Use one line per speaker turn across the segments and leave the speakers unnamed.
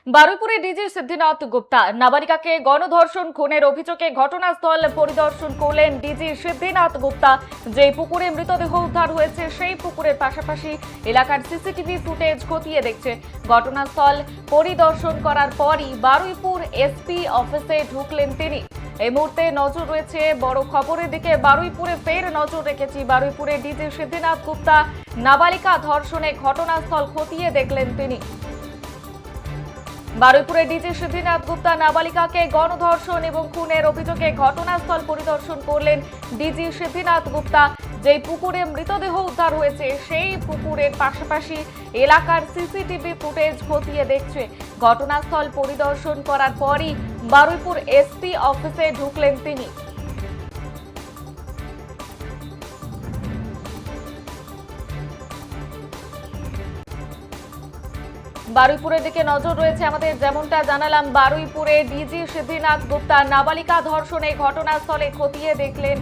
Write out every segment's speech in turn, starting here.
বারুইপুরে DG Siddhinath Gupta নাবালিকাকে গণধর্ষণ খুনের অভিযোগে ঘটনাস্থল পরিদর্শন করলেন ডিজি সিদ্ধিনাথ গুপ্তা। যে পুকুরে মৃতদেহ উদ্ধার হয়েছে সেই পুকুরের পাশাপাশি এলাকার সিসিটিভি ফুটেজ খতিয়ে দেখছে। ঘটনাস্থল পরিদর্শন করার পরই বারুইপুর এসপি অফিসে ঢুকলেন তিনি। এই মুহূর্তে নজর রয়েছে বড় খবরের দিকে। বারুইপুরে ফের নজর রেখেছি। বারুইপুরে ডিজি সিদ্ধিনাথ গুপ্তা নাবালিকা ধর্ষণে ঘটনাস্থল খতিয়ে দেখলেন তিনি। বারুইপুরে ডিজি সিদ্ধিনাথ গুপ্তা নাবালিকাকে গণধর্ষণ এবং খুনের অভিযোগে ঘটনাস্থল পরিদর্শন করলেন ডিজি সিদ্ধিনাথ গুপ্তা। যেই পুকুরে মৃতদেহ উদ্ধার হয়েছে সেই পুকুরের পাশাপাশি এলাকার সিসিটিভি ফুটেজ খতিয়ে দেখছে। ঘটনাস্থল পরিদর্শন করার পরই বারুইপুর এসপি অফিসে ঢুকলেন তিনি। বারুইপুরের দিকে নজর রয়েছে আমাদের। যেমনটা জানালাম, বারুইপুরে ডিজি সিদ্ধিনাথ গুপ্তা নাবালিকা ধর্ষণে ঘটনাস্থলে খতিয়ে দেখলেন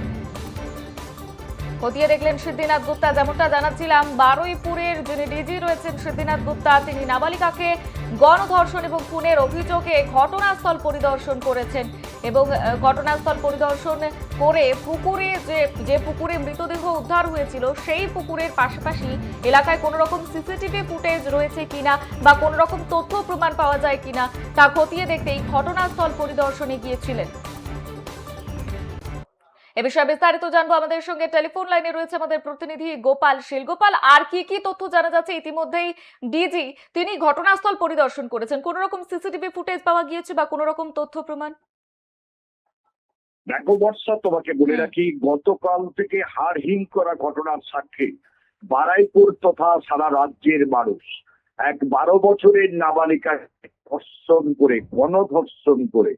সিদ্ধিনাথ গুপ্তা। যেমনটা জানাচ্ছিলাম, বারুইপুরের যিনি ডিজি রয়েছেন সিদ্ধিনাথ গুপ্তা, তিনি নাবালিকাকে গণধর্ষণ এবং খুনের অভিযোগে ঘটনাস্থল পরিদর্শন করেছেন এবং ঘটনাস্থল পরিদর্শন করে পুকুরে যে পুকুরে মৃতদেহ উদ্ধার হয়েছিল সেই পুকুরের পাশাপাশি এলাকায় কোনো রকম সিসিটিভি ফুটেজ রয়েছে কিনা বা কোনো রকম তথ্য প্রমাণ পাওয়া যায় কিনা তা খতিয়ে দেখতেই ঘটনাস্থল পরিদর্শনে গিয়েছিলেন। এ বিষয়ে বিস্তারিত জানবো। আমাদের সঙ্গে টেলিফোন লাইনে রয়েছে আমাদের প্রতিনিধি গোপাল শীল। গোপাল, আর কি তথ্য জানা যাচ্ছে? ইতিমধ্যেই ডিজি তিনি ঘটনাস্থল পরিদর্শন করেছেন, কোন রকম সিসিটিভি ফুটেজ পাওয়া গিয়েছে বা কোন রকম তথ্য প্রমাণ?
দেখো বর্ষা, তোমাকে বলে রাখি, গতকাল থেকে হাড়হিম করা ঘটনার সাক্ষী বারুইপুর তথা সারা রাজ্যের মানুষ। এক 12 বছরের নাবালিকাকে ধর্ষণ করে, গণধর্ষণ করে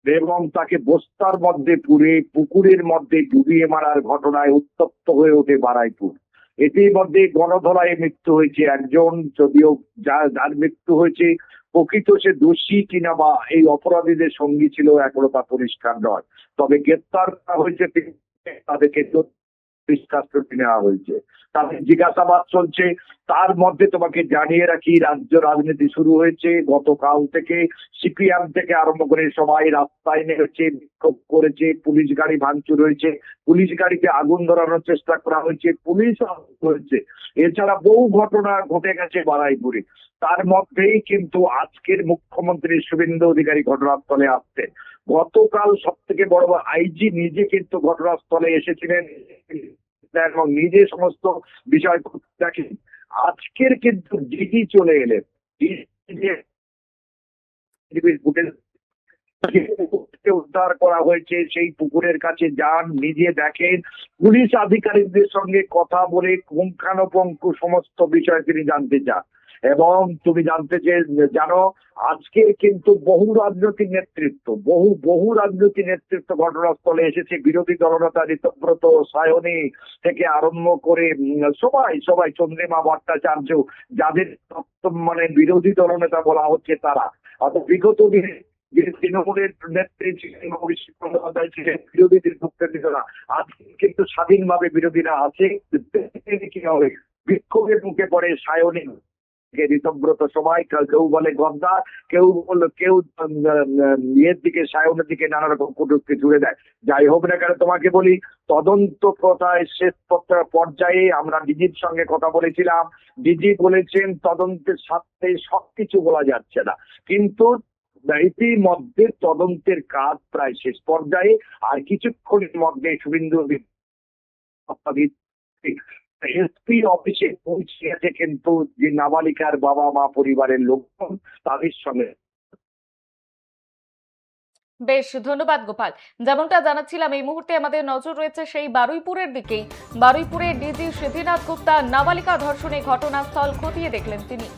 এবং তাকে বস্তার মধ্যে পুরে পুকুরের মধ্যে ডুবিয়ে মারার ঘটনায় উত্তপ্ত হয়ে ওঠে বারুইপুর। এটির মধ্যে গণধোলায় মৃত্যু হয়েছে একজন, যদিও যার মৃত্যু হয়েছে প্রকৃত সে দোষী কিনা বা এই অপরাধীদের সঙ্গী ছিল এখনো তা পরিষ্কার নয়। তবে গ্রেপ্তার করা হয়েছে, তাদেরকে নেওয়া হয়েছে, তাদের জিজ্ঞাসাবাদ চলছে। তার মধ্যে তোমাকে জানিয়ে রাখি, রাজ্য রাজনীতি শুরু হয়েছে গতকাল থেকে। সিপিএম থেকে আরম্ভ করে সবাই রাস্তায় নেমেছে, বিক্ষোভ করেছে, পুলিশ গাড়ি ভাঙচুর হয়েছে, পুলিশ গাড়িতে আগুন ধরানোর চেষ্টা করা হয়েছে, পুলিশ হয়েছে। এছাড়া বহু ঘটনা ঘটে গেছে বারুইপুরে। তার মধ্যেই কিন্তু আজকের মুখ্যমন্ত্রী শুভেন্দু অধিকারী ঘটনাস্থলে আসছেন। গতকাল সব থেকে বড় আইজি নিজে কিন্তু ঘটনাস্থলে এসেছিলেন এবং নিজে সমস্ত বিষয় দেখেন। আজকের কিন্তু ডিজি চলে এলেন, উদ্ধার করা হয়েছে সেই পুকুরের কাছে যান, নিজে দেখেন, পুলিশ আধিকারিকদের সঙ্গে কথা বলে পুঙ্খানুপুঙ্খ সমস্ত বিষয় তিনি জানতে চান। এবং তুমি জানো আজকে কিন্তু বহু রাজনৈতিক নেতৃত্ব ঘটনাস্থলে এসেছে। বিরোধী দলনেতা ঋতব্রত, সায়নী থেকে আরম্ভ করে সবাই চন্দ্রিমা ভট্টাচার্য, যাদের মানে বিরোধী দলনেতা বলা হচ্ছে তারা। অর্থাৎ বিগত দিনে তৃণমূলের নেত্রী ছিলেন, বিরোধীদের ঢুকতে দিত না। আজকে কিন্তু স্বাধীনভাবে বিরোধীরা আছে। কি হবে, বিক্ষোভের মুখে পড়ে সায়নী, ঋতব্রত, সবাই কেউ বলে গদ্দার, কেউ ইয়ের দিকে, সায়নের দিকে নানা রকম কটূক্তি জুড়ে দেয়। যাই হোক না কেন, তোমাকে বলি, তদন্ত প্রথায় শেষ পর্যায়ে আমরা ডিজির সঙ্গে কথা বলেছিলাম। ডিজি বলেছেন তদন্তের সাথে সবকিছু বলা যাচ্ছে না, কিন্তু ইতিমধ্যে তদন্তের কাজ প্রায় শেষ পর্যায়ে। আর কিছুক্ষণের মধ্যে শুভেন্দু এসপি অফিসে পৌঁছে গেছে কিন্তু যে নাবালিকার বাবা মা, পরিবারের লোকজন, তাদের সঙ্গে।
বেশ, ধন্যবাদ গোপাল। যেমনটা জানাচ্ছিলাম, এই মুহূর্তে আমাদের নজর রয়েছে সেই বারুইপুরের দিকেই। বারুইপুরে ডিজি সিদ্ধিনাথ গুপ্তা নাবালিকা ধর্ষণে ঘটনাস্থল খতিয়ে দেখলেন তিনি।